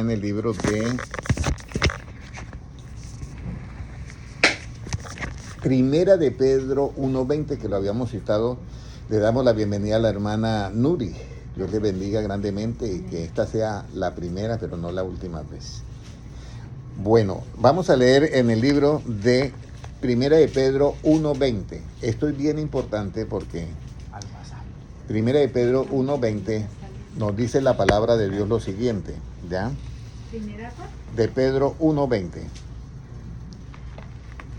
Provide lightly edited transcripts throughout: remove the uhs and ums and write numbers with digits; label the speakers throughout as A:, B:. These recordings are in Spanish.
A: En el libro de Primera de Pedro 1:20, que lo habíamos citado. Le damos la bienvenida a la hermana Nuri. Dios le bendiga grandemente y que esta sea la primera, pero no la última vez. Bueno, vamos a leer en el libro de Primera de Pedro 1:20. Esto es bien importante porque Primera de Pedro 1:20 nos dice la palabra de Dios lo siguiente, ¿ya? De Pedro 1:20.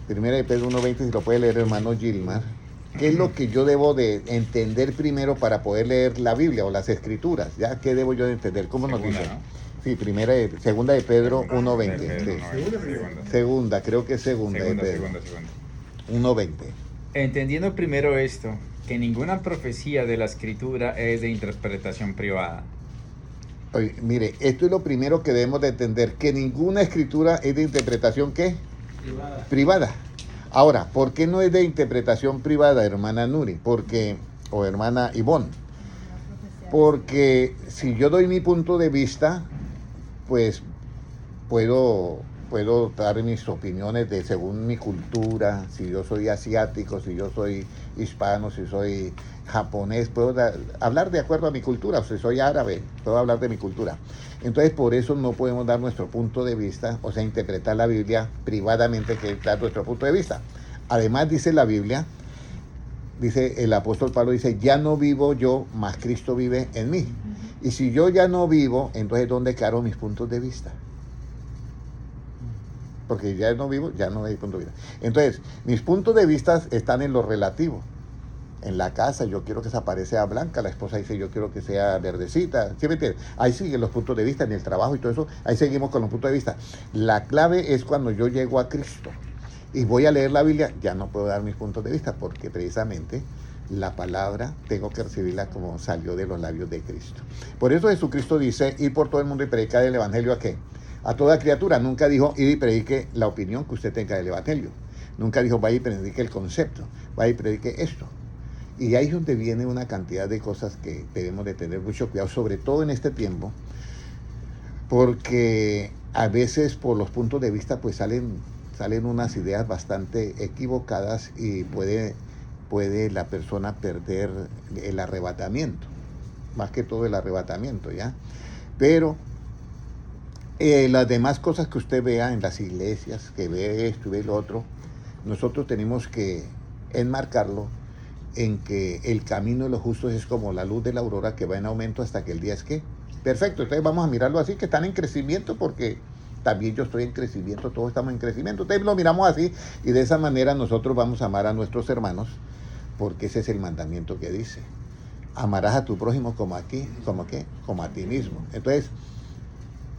A: Primera de Pedro 1:20, si lo puede leer hermano Gilmar. ¿Qué es lo que yo debo de entender primero para poder leer la Biblia o las Escrituras? ¿Ya? ¿Qué debo yo de entender? ¿Cómo nos dice? ¿No? Sí, segunda de Pedro 1:20. Sí. Segunda, creo que es segunda de Pedro. 1:20.
B: Entendiendo primero esto, que ninguna profecía de la Escritura es de interpretación privada.
A: Oye, mire, esto es lo primero que debemos de entender, que ninguna escritura es de interpretación, ¿qué? Privada. Ahora, ¿por qué no es de interpretación privada, hermana Nuri? O hermana Ivonne. Porque si yo doy mi punto de vista, pues puedo dar mis opiniones según mi cultura, si yo soy asiático, si yo soy hispano, si soy japonés, puedo hablar de acuerdo a mi cultura, o si soy árabe, puedo hablar de mi cultura. Entonces, por eso no podemos dar nuestro punto de vista, o sea, interpretar la Biblia privadamente, que es dar nuestro punto de vista. Además, dice la Biblia, dice el apóstol Pablo, dice, ya no vivo yo, mas Cristo vive en mí. Y si yo ya no vivo, entonces ¿dónde quedaron mis puntos de vista? Porque ya no vivo, ya no hay punto de vista. Entonces, mis puntos de vista están en lo relativo. En la casa, yo quiero que esa pared sea blanca, la esposa dice, yo quiero que sea verdecita. ¿Sí me entiendes? Ahí siguen los puntos de vista, en el trabajo y todo eso, ahí seguimos con los puntos de vista. La clave es cuando yo llego a Cristo y voy a leer la Biblia, ya no puedo dar mis puntos de vista, porque precisamente la palabra tengo que recibirla como salió de los labios de Cristo. Por eso Jesucristo dice, ir por todo el mundo y predicar el evangelio ¿a qué? A toda criatura. Nunca dijo, ir y predique la opinión que usted tenga del evangelio. Nunca dijo, vaya y predique el concepto, vaya y predique esto. Y ahí es donde viene una cantidad de cosas que debemos de tener mucho cuidado, sobre todo en este tiempo, porque a veces por los puntos de vista pues salen unas ideas bastante equivocadas y puede la persona perder el arrebatamiento, más que todo el arrebatamiento, ¿ya? Pero las demás cosas que usted vea en las iglesias, que ve esto y ve lo otro, nosotros tenemos que enmarcarlo en que el camino de los justos es como la luz de la aurora que va en aumento hasta que el día es ¿qué? Perfecto. Entonces vamos a mirarlo así, que están en crecimiento, porque también yo estoy en crecimiento, todos estamos en crecimiento. Entonces lo miramos así y de esa manera nosotros vamos a amar a nuestros hermanos, porque ese es el mandamiento que dice. Amarás a tu prójimo como a ti mismo. Entonces,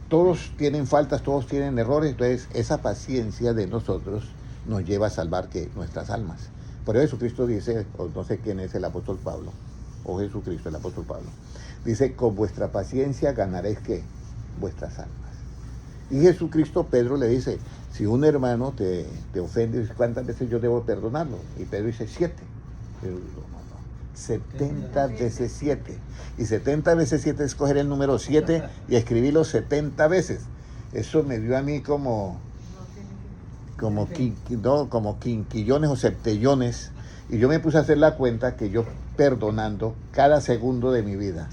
A: todos tienen faltas, todos tienen errores, entonces esa paciencia de nosotros nos lleva a salvar ¿qué? Nuestras almas. Por eso Jesucristo dice, o no sé quién es el apóstol Pablo, o Jesucristo, el apóstol Pablo, dice, con vuestra paciencia ganaréis ¿qué? Vuestras almas. Y Jesucristo, Pedro le dice, si un hermano te ofende, ¿cuántas veces yo debo perdonarlo? Y Pedro dice, 7. Pero digo, no, 70 veces 7. Y 70 veces 7 es coger el número 7 y escribirlo 70 veces. Eso me dio a mí como quinquillones o septellones, y yo me puse a hacer la cuenta que yo perdonando cada segundo de mi vida,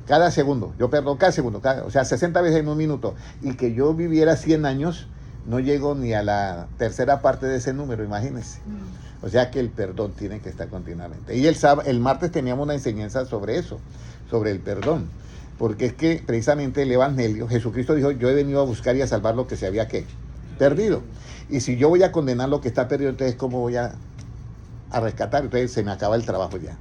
A: cada segundo, yo perdono cada segundo, o sea, 60 veces en un minuto, y que yo viviera 100 años, no llego ni a la tercera parte de ese número, imagínense. O sea que el perdón tiene que estar continuamente. Y el martes teníamos una enseñanza sobre eso, sobre el perdón, porque es que precisamente el evangelio, Jesucristo dijo, yo he venido a buscar y a salvar lo que se había ¿qué? Perdido. Y si yo voy a condenar lo que está perdido, entonces ¿cómo voy a rescatar? Entonces se me acaba el trabajo ya.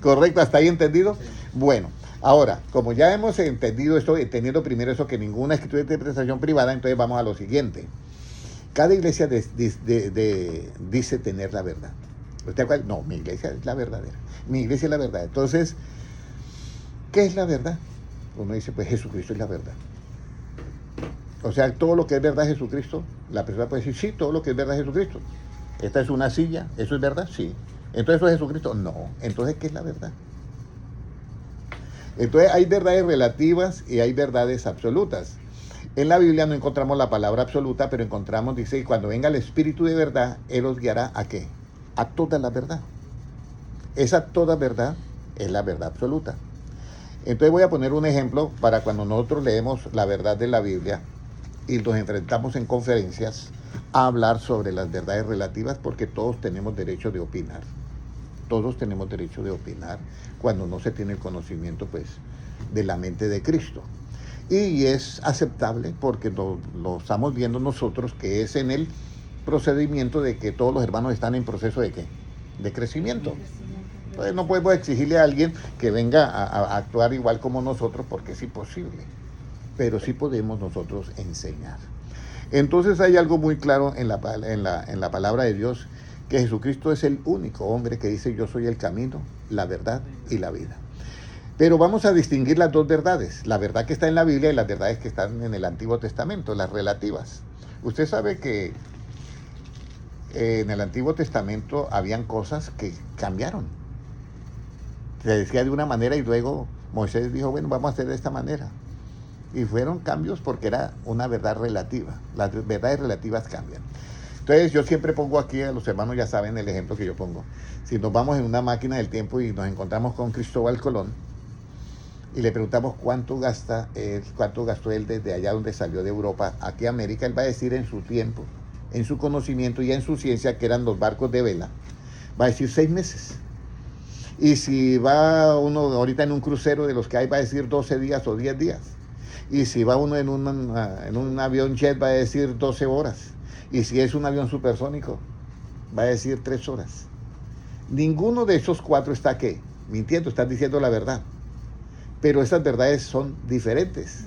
A: ¿Correcto? ¿Hasta ahí entendido? Sí. Bueno, ahora, como ya hemos entendido esto, entendiendo primero eso, que ninguna escritura de interpretación privada, entonces vamos a lo siguiente. Cada iglesia dice tener la verdad. ¿Usted acuerda? No, mi iglesia es la verdadera. Mi iglesia es la verdad. Entonces, ¿qué es la verdad? Uno dice, pues Jesucristo es la verdad. O sea, todo lo que es verdad Jesucristo, la persona puede decir, sí, todo lo que es verdad Jesucristo. Esta es una silla, ¿eso es verdad? Sí. Entonces, ¿eso es Jesucristo? No. Entonces, ¿qué es la verdad? Entonces hay verdades relativas y hay verdades absolutas. En la Biblia no encontramos la palabra absoluta, pero encontramos, dice, y cuando venga el Espíritu de verdad, Él os guiará ¿a qué? A toda la verdad. Esa toda verdad es la verdad absoluta. Entonces voy a poner un ejemplo para cuando nosotros leemos la verdad de la Biblia y nos enfrentamos en conferencias a hablar sobre las verdades relativas, porque todos tenemos derecho de opinar. Todos tenemos derecho de opinar cuando no se tiene el conocimiento, pues, de la mente de Cristo. Y es aceptable porque lo estamos viendo nosotros, que es en el procedimiento de que todos los hermanos están en proceso de ¿qué? De crecimiento. Entonces no podemos exigirle a alguien que venga a actuar igual como nosotros, porque es imposible. Pero sí podemos nosotros enseñar. Entonces hay algo muy claro en la palabra de Dios, que Jesucristo es el único hombre que dice: yo soy el camino, la verdad y la vida. Pero vamos a distinguir las dos verdades, la verdad que está en la Biblia y las verdades que están en el Antiguo Testamento, las relativas. Usted sabe que en el Antiguo Testamento habían cosas que cambiaron. Se decía de una manera y luego Moisés dijo: bueno, vamos a hacer de esta manera. Y fueron cambios porque era una verdad relativa. Las verdades relativas cambian. Entonces yo siempre pongo aquí, a los hermanos ya saben el ejemplo que yo pongo. Si nos vamos en una máquina del tiempo y nos encontramos con Cristóbal Colón y le preguntamos cuánto gastó él desde allá donde salió de Europa aquí a América, él va a decir en su tiempo, en su conocimiento y en su ciencia, que eran los barcos de vela, va a decir 6 meses. Y si va uno ahorita en un crucero de los que hay, va a decir 12 días o 10 días. Y si va uno en un avión jet, va a decir 12 horas. Y si es un avión supersónico, va a decir 3 horas. Ninguno de esos 4 está ¿qué? Mintiendo, están diciendo la verdad. Pero esas verdades son diferentes.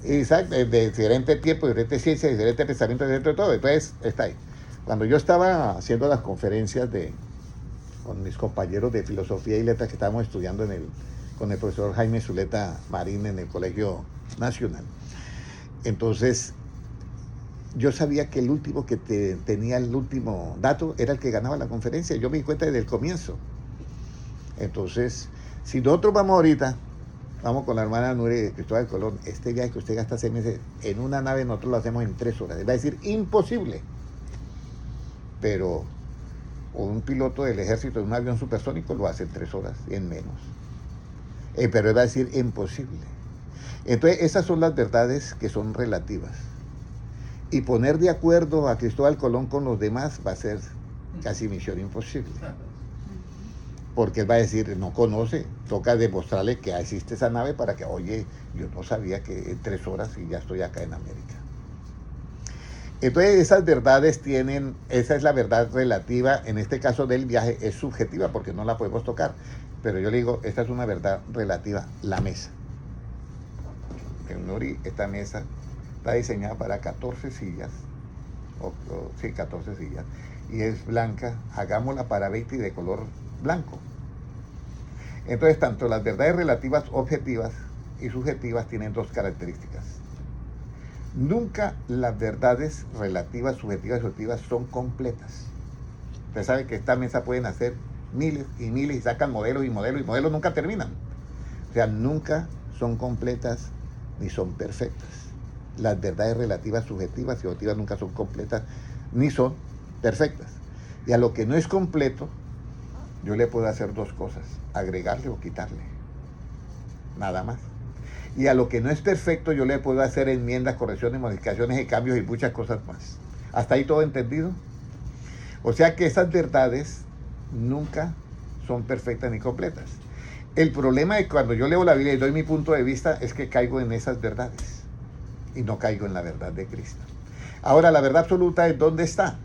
A: Exacto, de diferente tiempo, de diferente ciencia, de diferente pensamiento, de diferente todo. Entonces, está ahí. Cuando yo estaba haciendo las conferencias con mis compañeros de filosofía y letras que estábamos estudiando con el profesor Jaime Zuleta Marín en el Colegio Nacional, entonces yo sabía que el último que tenía el último dato era el que ganaba la conferencia. Yo me di cuenta desde el comienzo. Entonces, si nosotros vamos ahorita, vamos con la hermana Nuri de Cristóbal Colón, este viaje que usted gasta 6 meses en una nave, nosotros lo hacemos en 3 horas. Él va a decir imposible. Pero un piloto del ejército de un avión supersónico lo hace en 3 horas y en menos. Pero él va a decir imposible. Entonces, esas son las verdades que son relativas. Y poner de acuerdo a Cristóbal Colón con los demás va a ser casi misión imposible. Porque él va a decir, no conoce, toca demostrarle que existe esa nave para que, oye, yo no sabía que en 3 horas y ya estoy acá en América. Entonces esas verdades esa es la verdad relativa, en este caso del viaje es subjetiva porque no la podemos tocar. Pero yo le digo, esta es una verdad relativa, la mesa. En Nuri, esta mesa está diseñada para 14 sillas, sí, 14 sillas, y es blanca, hagámosla para 20 y de color blanco. Entonces, tanto las verdades relativas objetivas y subjetivas tienen 2 características. Nunca las verdades relativas, subjetivas y objetivas son completas. Usted sabe que esta mesa pueden hacer miles y miles y sacan modelos y modelos y modelos, nunca terminan. O sea, nunca son completas ni son perfectas. Las verdades relativas, subjetivas y objetivas nunca son completas ni son perfectas. Y a lo que no es completo, yo le puedo hacer 2 cosas: agregarle o quitarle. Nada más. Y a lo que no es perfecto, yo le puedo hacer enmiendas, correcciones, modificaciones y cambios y muchas cosas más. ¿Hasta ahí todo entendido? O sea que esas verdades nunca son perfectas ni completas. El problema de cuando yo leo la Biblia y doy mi punto de vista es que caigo en esas verdades y no caigo en la verdad de Cristo. Ahora, la verdad absoluta ¿es dónde está?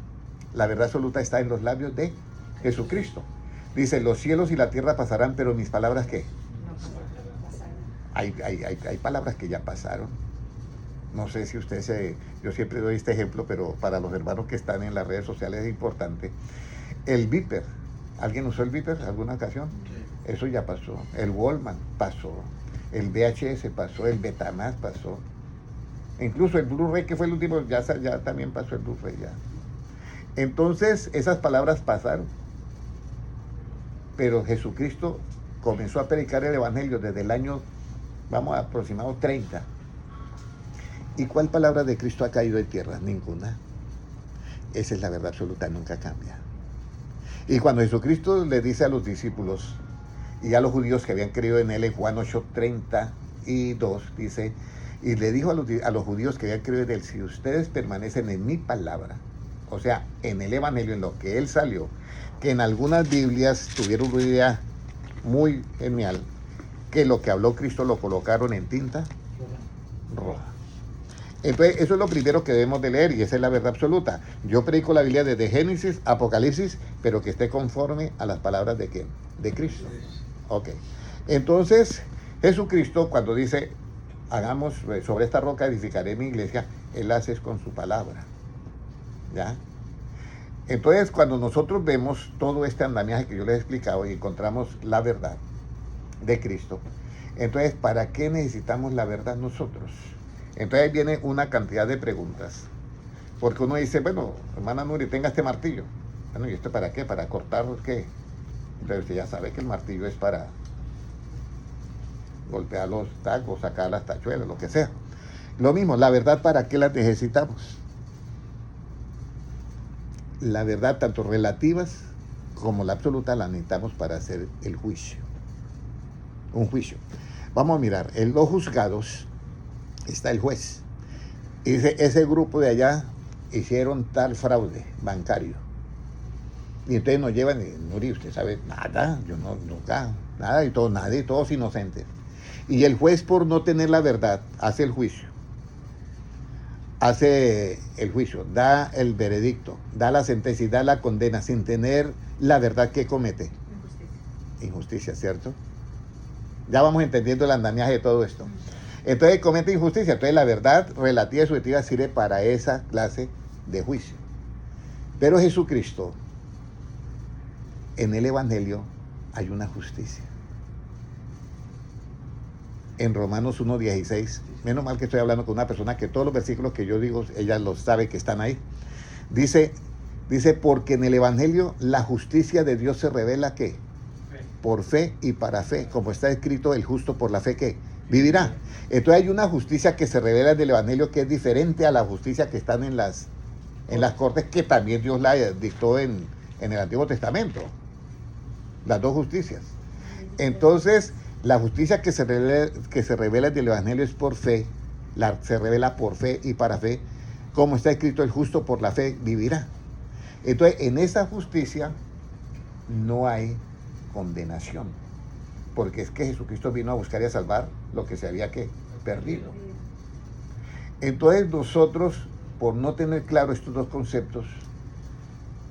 A: La verdad absoluta está en los labios de Jesucristo. Dice, los cielos y la tierra pasarán, pero mis palabras, ¿qué? Hay palabras que ya pasaron. No sé si yo siempre doy este ejemplo, pero para los hermanos que están en las redes sociales es importante. El Viper, ¿alguien usó el Viper alguna ocasión? Eso ya pasó. El Walkman pasó. El VHS pasó. El Betamax pasó. E incluso el Blu-ray, que fue el último, ya también pasó el Blu-ray ya. Entonces, esas palabras pasaron. Pero Jesucristo comenzó a predicar el Evangelio desde el año, vamos a aproximado 30. ¿Y cuál palabra de Cristo ha caído en tierra? Ninguna. Esa es la verdad absoluta, nunca cambia. Y cuando Jesucristo le dice a los discípulos y a los judíos que habían creído en él, en Juan 8:32, dice, y le dijo a los judíos que habían creído en él, si ustedes permanecen en mi palabra, o sea, en el Evangelio, en lo que él salió, que en algunas Biblias tuvieron una idea muy genial, que lo que habló Cristo lo colocaron en tinta roja. Entonces, eso es lo primero que debemos de leer y esa es la verdad absoluta. Yo predico la Biblia desde Génesis, Apocalipsis, pero que esté conforme a las palabras de ¿quién? De Cristo. Ok. Entonces, Jesucristo cuando dice, hagamos, sobre esta roca edificaré mi iglesia, Él hace es con su palabra. ¿Ya? Entonces, cuando nosotros vemos todo este andamiaje que yo les he explicado y encontramos la verdad de Cristo, entonces, ¿para qué necesitamos la verdad nosotros? Entonces viene una cantidad de preguntas. Porque uno dice, bueno, hermana Nuri, tenga este martillo. Bueno, ¿y esto para qué? ¿Para cortar qué? Entonces usted ya sabe que el martillo es para golpear los tacos, sacar las tachuelas, lo que sea. Lo mismo, la verdad, ¿para qué la necesitamos? La verdad, tanto relativas como la absoluta, la necesitamos para hacer el juicio. Un juicio. Vamos a mirar, en los juzgados está el juez. Y dice, ese grupo de allá hicieron tal fraude bancario. Y entonces nos llevan, y Nuri, usted sabe, nada, yo no, nunca, nada, y todos inocentes. Y el juez, por no tener la verdad, hace el juicio. Da el veredicto, da la sentencia y da la condena sin tener la verdad que comete. Injusticia, ¿cierto? Ya vamos entendiendo el andamiaje de todo esto. Entonces comete injusticia. Entonces la verdad relativa y subjetiva sirve para esa clase de juicio. Pero Jesucristo, en el Evangelio hay una justicia. En Romanos 1:16, menos mal que estoy hablando con una persona que todos los versículos que yo digo, ella los sabe que están ahí. Dice, porque en el Evangelio la justicia de Dios se revela ¿qué? Por fe y para fe, como está escrito, el justo por la fe ¿qué? Vivirá. Entonces hay una justicia que se revela en el Evangelio que es diferente a la justicia que están en las cortes, que también Dios la dictó en el Antiguo Testamento. Las dos justicias. Entonces, la justicia que se revela en el Evangelio es por fe, se revela por fe y para fe, como está escrito, el justo por la fe vivirá. Entonces, en esa justicia no hay condenación, porque es que Jesucristo vino a buscar y a salvar lo que se había perdido. Entonces nosotros, por no tener claro estos dos conceptos,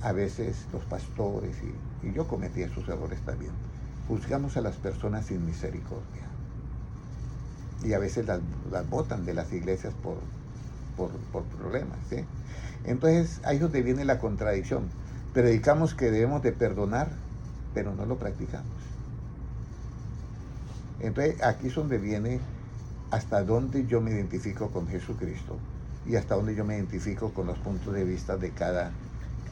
A: a veces los pastores, y yo cometí esos errores también, juzgamos a las personas sin misericordia. Y a veces las botan de las iglesias por problemas, ¿sí? Entonces ahí es donde viene la contradicción. Predicamos que debemos de perdonar, pero no lo practicamos. Entonces aquí es donde viene hasta dónde yo me identifico con Jesucristo y hasta dónde yo me identifico con los puntos de vista de cada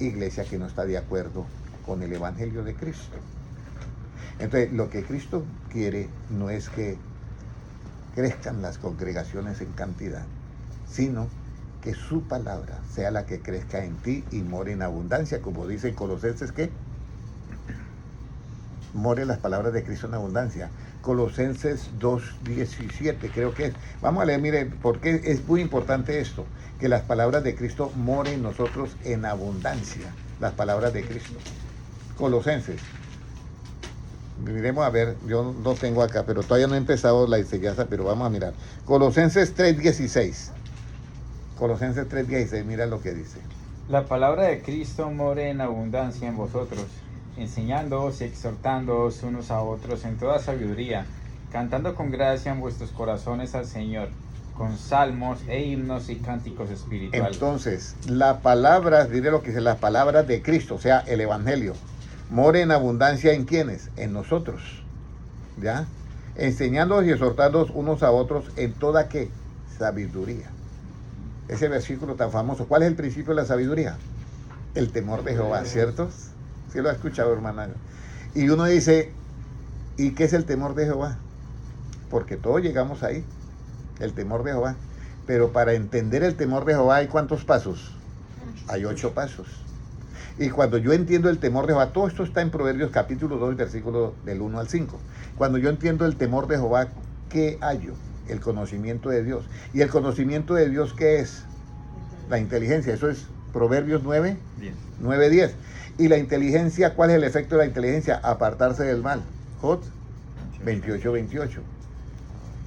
A: iglesia que no está de acuerdo con el Evangelio de Cristo. Entonces lo que Cristo quiere no es que crezcan las congregaciones en cantidad, sino que su palabra sea la que crezca en ti y more en abundancia, como dice Colosenses, que more las palabras de Cristo en abundancia. Colosenses 2:17 creo que es. Vamos a leer, miren, porque es muy importante esto, que las palabras de Cristo moren en nosotros en abundancia, las palabras de Cristo. Colosenses. Miremos a ver, yo no tengo acá, pero todavía no he empezado la enseñanza, pero vamos a mirar. Colosenses 3:16. Colosenses 3:16, mira lo que dice.
B: La palabra de Cristo more en abundancia en vosotros, enseñándoos y exhortándoos unos a otros en toda sabiduría, cantando con gracia en vuestros corazones al Señor, con salmos e himnos y cánticos espirituales.
A: Entonces, la palabra, diré lo que dice, las palabras de Cristo, o sea, el Evangelio, more en abundancia ¿en quiénes? En nosotros, ¿ya? Enseñándoos y exhortándoos unos a otros en toda, ¿qué? Sabiduría. Ese versículo tan famoso. ¿Cuál es el principio de la sabiduría? El temor de Jehová, ¿cierto? Sí lo ha escuchado, hermana. Y uno dice, ¿Y qué es el temor de Jehová? Porque todos llegamos ahí, el temor de Jehová. Pero para entender el temor de Jehová hay ¿cuántos pasos? Hay 8 pasos. Y cuando yo entiendo el temor de Jehová, todo esto está en Proverbios capítulo 2, versículo del 1 al 5. Cuando yo entiendo el temor de Jehová, ¿qué hallo? El conocimiento de Dios. ¿Y el conocimiento de Dios qué es? La inteligencia. Eso es Proverbios 9, 9, 10. ¿Y la inteligencia, cuál es el efecto de la inteligencia? Apartarse del mal. Jod 28, 28.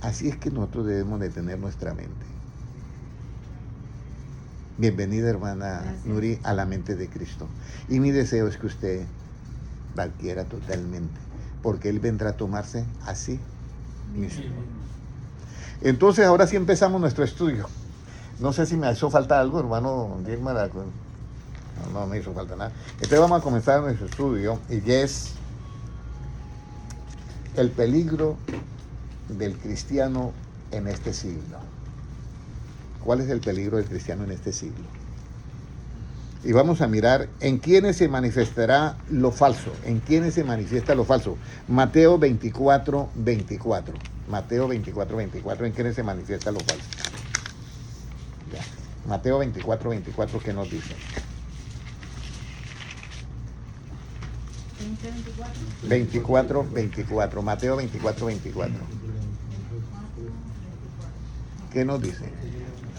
A: Así es que nosotros debemos de tener nuestra mente. Bienvenida, hermana
C: Gracias.
A: Nuri, a la mente de Cristo. Y mi deseo es que usted la adquiera totalmente, porque Él vendrá a tomarse así mismo. Entonces, ahora sí empezamos nuestro estudio. No sé si me hizo falta algo, hermano Gilmar. No me hizo falta nada. Entonces vamos a comenzar nuestro estudio, y es el peligro del cristiano en este siglo. ¿Cuál es el peligro del cristiano en este siglo? Y vamos a mirar en quiénes se manifestará lo falso. En quiénes se manifiesta lo falso. Mateo 24, 24. Mateo 24, 24. ¿En quiénes se manifiesta lo falso? Ya. Mateo 24, 24. ¿Qué nos dice? 24, 24. Mateo 24, 24. ¿Qué nos dice?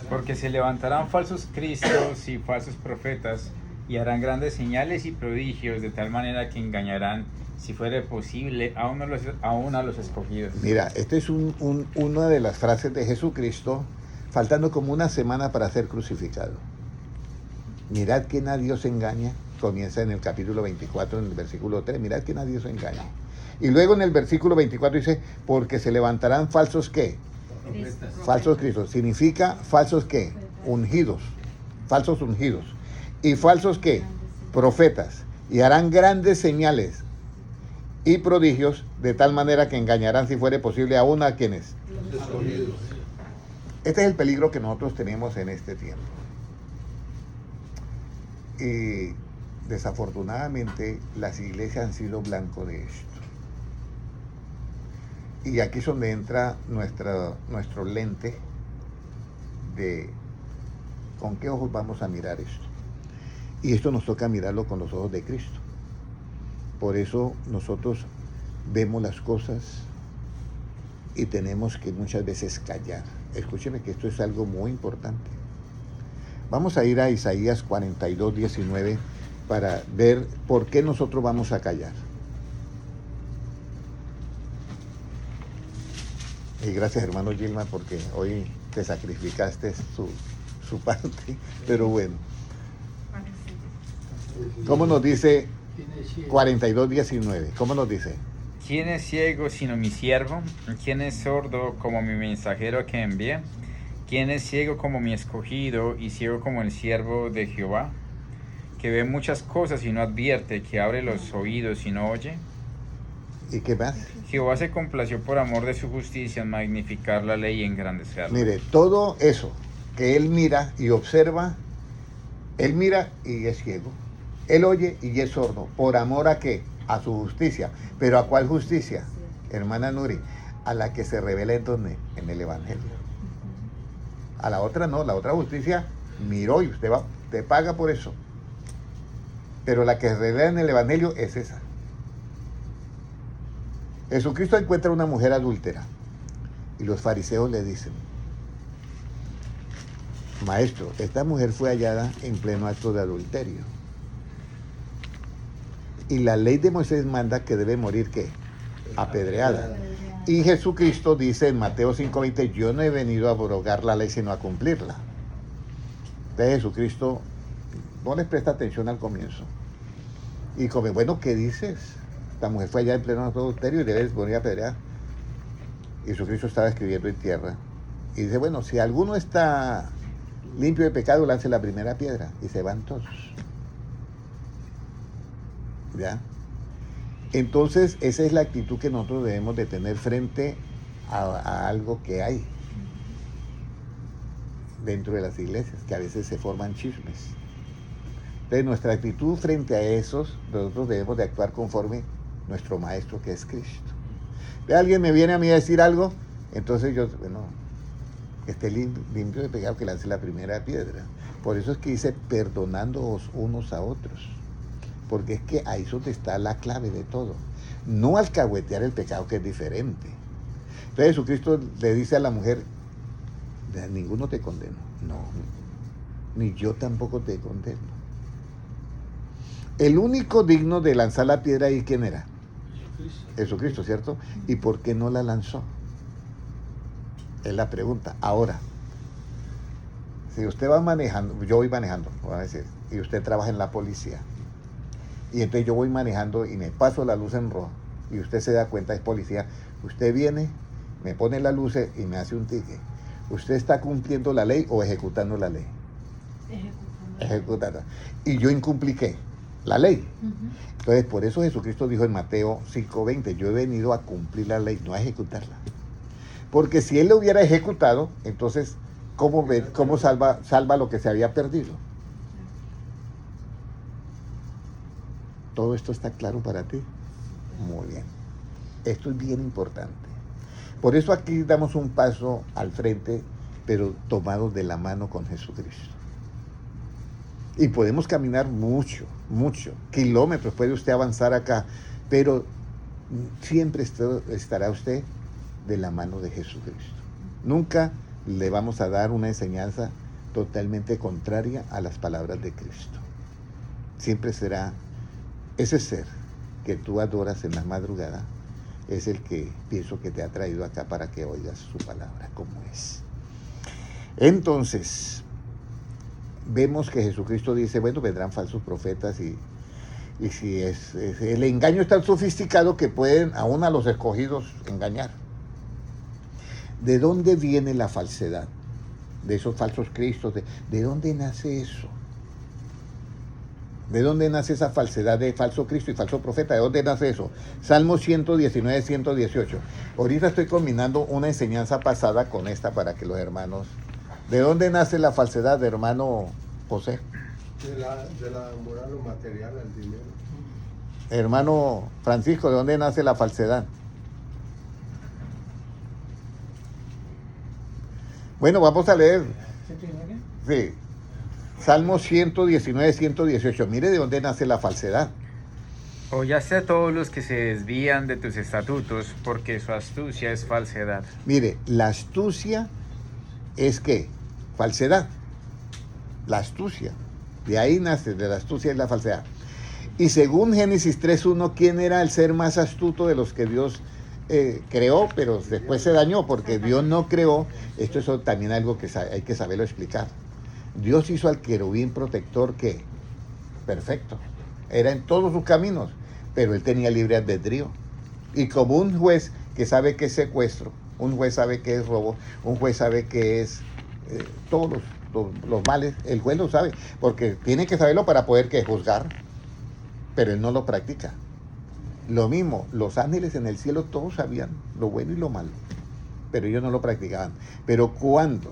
B: Porque se levantarán falsos cristos y falsos profetas y harán grandes señales y prodigios de tal manera que engañarán, si fuere posible, aún a los escogidos.
A: Mira, esta es una de las frases de Jesucristo, faltando como una semana para ser crucificado. Mirad que nadie os engaña. Comienza en el capítulo 24, en el versículo 3. Mirad que nadie os engaña. Y luego en el versículo 24 dice, porque se levantarán falsos ¿qué? Falsos cristos. Significa falsos ¿qué? Ungidos. Falsos ungidos. Y falsos ¿qué? Profetas. Y harán grandes señales y prodigios de tal manera que engañarán, si fuere posible, aún a quienes. Este es el peligro que nosotros tenemos en este tiempo. Y desafortunadamente las iglesias han sido blanco de esto. Y aquí es donde entra nuestro lente de con qué ojos vamos a mirar esto. Y esto nos toca mirarlo con los ojos de Cristo. Por eso nosotros vemos las cosas y tenemos que muchas veces callar. Escúcheme que esto es algo muy importante. Vamos a ir a Isaías 42, 19 para ver por qué nosotros vamos a callar. Y gracias, hermano Gilman, porque hoy te sacrificaste su parte, pero bueno. ¿Cómo nos dice 42, 19? ¿Cómo nos dice?
B: ¿Quién es ciego sino mi siervo? ¿Quién es sordo como mi mensajero que envié? ¿Quién es ciego como mi escogido y ciego como el siervo de Jehová? Que ve muchas cosas y no advierte, que abre los oídos y no oye.
A: ¿Y qué más?
B: Jehová se complació por amor de su justicia en magnificar la ley y engrandecerla.
A: Mire, todo eso que él mira y observa, él mira y es ciego. Él oye y es sordo. ¿Por amor a qué? A su justicia. ¿Pero a cuál justicia? Hermana Nuri, a la que se revela en donde? En el Evangelio. A la otra no, la otra justicia miró y usted paga por eso. Pero la que se revela en el Evangelio es esa. Jesucristo encuentra una mujer adúltera y los fariseos le dicen: Maestro, esta mujer fue hallada en pleno acto de adulterio. Y la ley de Moisés manda que debe morir, ¿qué? Apedreada. Y Jesucristo dice en Mateo 5:20, yo no he venido a abrogar la ley, sino a cumplirla. Entonces Jesucristo no les presta atención al comienzo. Y como, bueno, ¿qué dices? La mujer fue allá en pleno adulterio y debe morir apedreada. Y Jesucristo estaba escribiendo en tierra. Y dice, bueno, si alguno está limpio de pecado, lance la primera piedra. Y se van todos. ¿Ya? Entonces, esa es la actitud que nosotros debemos de tener frente a algo que hay dentro de las iglesias, que a veces se forman chismes. Entonces, nuestra actitud frente a esos, nosotros debemos de actuar conforme nuestro Maestro, que es Cristo. alguien me viene a mí a decir algo, entonces yo, bueno, que esté limpio de pecado, que lance la primera piedra. Por eso es que dice, perdonándoos unos a otros. Porque es que ahí es donde está la clave de todo. No alcahuetear el pecado, que es diferente. Entonces Jesucristo le dice a la mujer, ninguno te condeno. No, ni yo tampoco te condeno. El único digno de lanzar la piedra ahí, ¿quién era? Jesucristo, ¿cierto? ¿Y por qué no la lanzó? Es la pregunta. Ahora, si usted va manejando, yo voy manejando, voy a decir, y usted trabaja en la policía, y entonces yo voy manejando y me paso la luz en rojo, y usted se da cuenta, es policía, usted viene, me pone las luces y me hace un ticket. ¿Usted está cumpliendo la ley o ejecutando la ley? Ejecutando. Y yo incumplí ¿qué? La ley. Entonces, por eso Jesucristo dijo en Mateo 5:20, yo he venido a cumplir la ley, no a ejecutarla. Porque si él lo hubiera ejecutado, entonces, ¿cómo salva lo que se había perdido? ¿Todo esto está claro para ti? Muy bien. Esto es bien importante. Por eso aquí damos un paso al frente, pero tomados de la mano con Jesucristo. Y podemos caminar mucho, kilómetros, puede usted avanzar acá, pero siempre estará usted de la mano de Jesucristo. Nunca le vamos a dar una enseñanza totalmente contraria a las palabras de Cristo. Siempre será ese ser que tú adoras en la madrugada, es el que pienso que te ha traído acá para que oigas su palabra como es. Entonces, vemos que Jesucristo dice, bueno, vendrán falsos profetas y si el engaño es tan sofisticado que pueden aún a los escogidos engañar. ¿De dónde viene la falsedad? De esos falsos cristos. ¿De dónde nace eso? ¿De dónde nace esa falsedad de falso Cristo y falso profeta? ¿De dónde nace eso? Salmo 119, 118. Ahorita estoy combinando una enseñanza pasada con esta para que los hermanos... ¿De dónde nace la falsedad, hermano José?
C: De la moral o material al dinero.
A: Hermano Francisco, ¿de dónde nace la falsedad? Bueno, vamos a leer. Sí. Salmo 119, 118. Mire de dónde nace la falsedad.
B: Oyaste a todos los que se desvían de tus estatutos, porque su astucia es falsedad.
A: Mire, la astucia es ¿qué? Falsedad. La astucia. De ahí nace, de la astucia es la falsedad. Y según Génesis 3:1, ¿quién era el ser más astuto de los que Dios creó, pero después se dañó? Porque Dios no creó, esto es también algo que hay que saberlo explicar. Dios hizo al querubín protector que perfecto, era en todos sus caminos, pero él tenía libre albedrío. Y como un juez que sabe que es secuestro, un juez sabe que es robo, un juez sabe que es todos los males, el juez lo sabe, porque tiene que saberlo para poder juzgar, pero él no lo practica. Lo mismo, los ángeles en el cielo todos sabían lo bueno y lo malo, pero ellos no lo practicaban. Pero cuando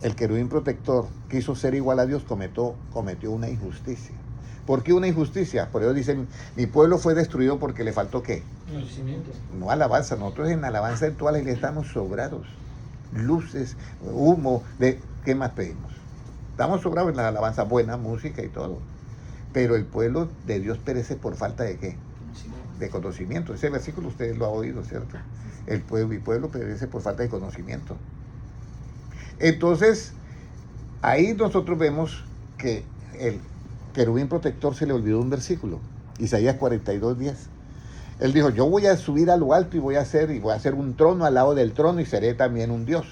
A: el querubín protector quiso ser igual a Dios, cometió una injusticia. ¿Por qué una injusticia? Por eso dicen, mi pueblo fue destruido porque le faltó ¿qué?
D: Conocimiento.
A: No alabanza. Nosotros en alabanza en toda la iglesia estamos sobrados. Luces, humo, ¿qué más pedimos? Estamos sobrados en la alabanza, buena música y todo. Pero el pueblo de Dios perece por falta de ¿qué? De conocimiento. Ese versículo ustedes lo han oído, ¿cierto? Mi pueblo perece por falta de conocimiento. Entonces, ahí nosotros vemos que el querubín protector se le olvidó un versículo, Isaías 42:10. Él dijo, yo voy a subir a lo alto y voy a hacer un trono al lado del trono y seré también un Dios.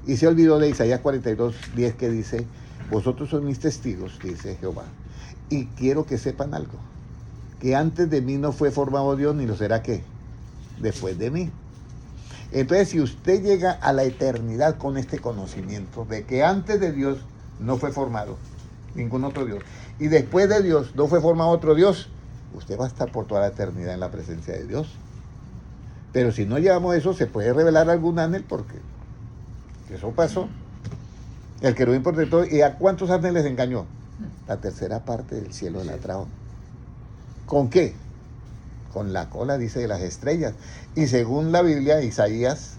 A: Y se olvidó de Isaías 42:10 que dice, vosotros sois mis testigos, dice Jehová. Y quiero que sepan algo, que antes de mí no fue formado Dios, ni lo será ¿qué? Después de mí. Entonces, si usted llega a la eternidad con este conocimiento de que antes de Dios no fue formado ningún otro Dios, y después de Dios no fue formado otro Dios, usted va a estar por toda la eternidad en la presencia de Dios. Pero si no llevamos eso, se puede revelar algún ángel, porque eso pasó. El querubín protector, ¿y a cuántos ángeles engañó? La tercera parte del cielo la trajo. ¿Con qué? con la cola, dice, de las estrellas. Y según la Biblia, Isaías,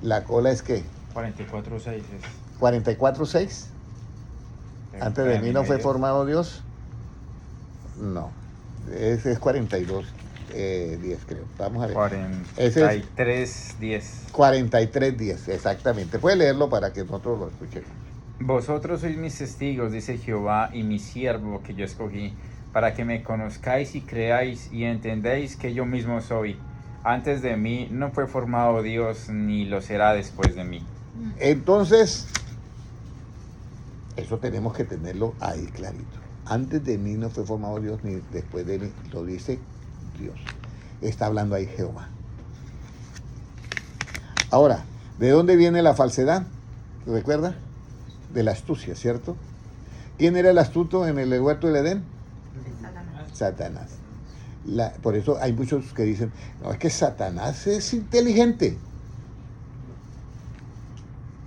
A: la cola es ¿qué?
B: 44:6 es.
A: 44:6. Antes de mí no fue formado Dios. No, ese es 42:10 creo. Vamos a ver. Ese es
B: 43:10.
A: 43:10, exactamente. Puede leerlo para que nosotros lo escuchemos.
B: Vosotros sois mis testigos, dice Jehová, y mi siervo que yo escogí, para que me conozcáis y creáis y entendéis que yo mismo soy. Antes de mí no fue formado Dios, ni lo será después de mí.
A: Entonces, eso tenemos que tenerlo ahí clarito. Antes de mí no fue formado Dios, ni después de mí, lo dice Dios. Está hablando ahí Jehová. Ahora, ¿de dónde viene la falsedad? ¿Recuerda? De la astucia, ¿cierto? ¿Quién era el astuto en el huerto del Edén? Satanás. Por eso hay muchos que dicen, no, es que Satanás es inteligente.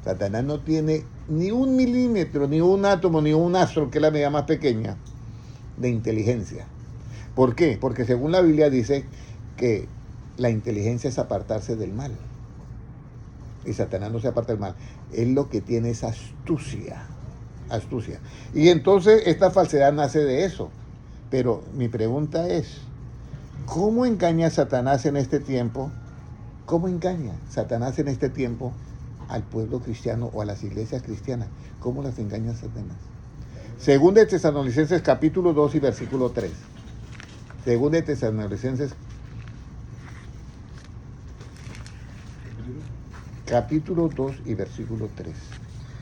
A: Satanás no tiene ni un milímetro, ni un átomo, ni un astro, que es la medida más pequeña, de inteligencia. ¿Por qué? Porque según la Biblia dice que la inteligencia es apartarse del mal. Y Satanás no se aparta del mal. Él lo que tiene es astucia. Astucia. Y entonces esta falsedad nace de eso. Pero mi pregunta es, ¿cómo engaña Satanás en este tiempo? ¿Cómo engaña Satanás en este tiempo al pueblo cristiano o a las iglesias cristianas? ¿Cómo las engaña Satanás? Según de Tesalonicenses capítulo 2 y versículo 3. Según de Tesalonicenses capítulo 2 y versículo 3.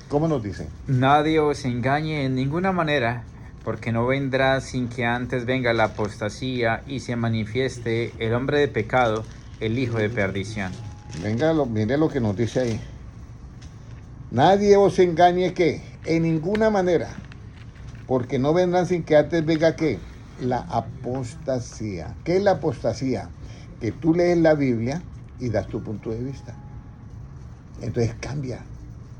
A: ¿Cómo nos dice?
B: Nadie os engañe en ninguna manera, porque no vendrá sin que antes venga la apostasía y se manifieste el hombre de pecado, el hijo de perdición.
A: Venga, mire lo que nos dice ahí. Nadie os engañe que en ninguna manera, porque no vendrán sin que antes venga ¿qué? La apostasía. ¿Qué es la apostasía? Que tú lees la Biblia y das tu punto de vista. Entonces cambia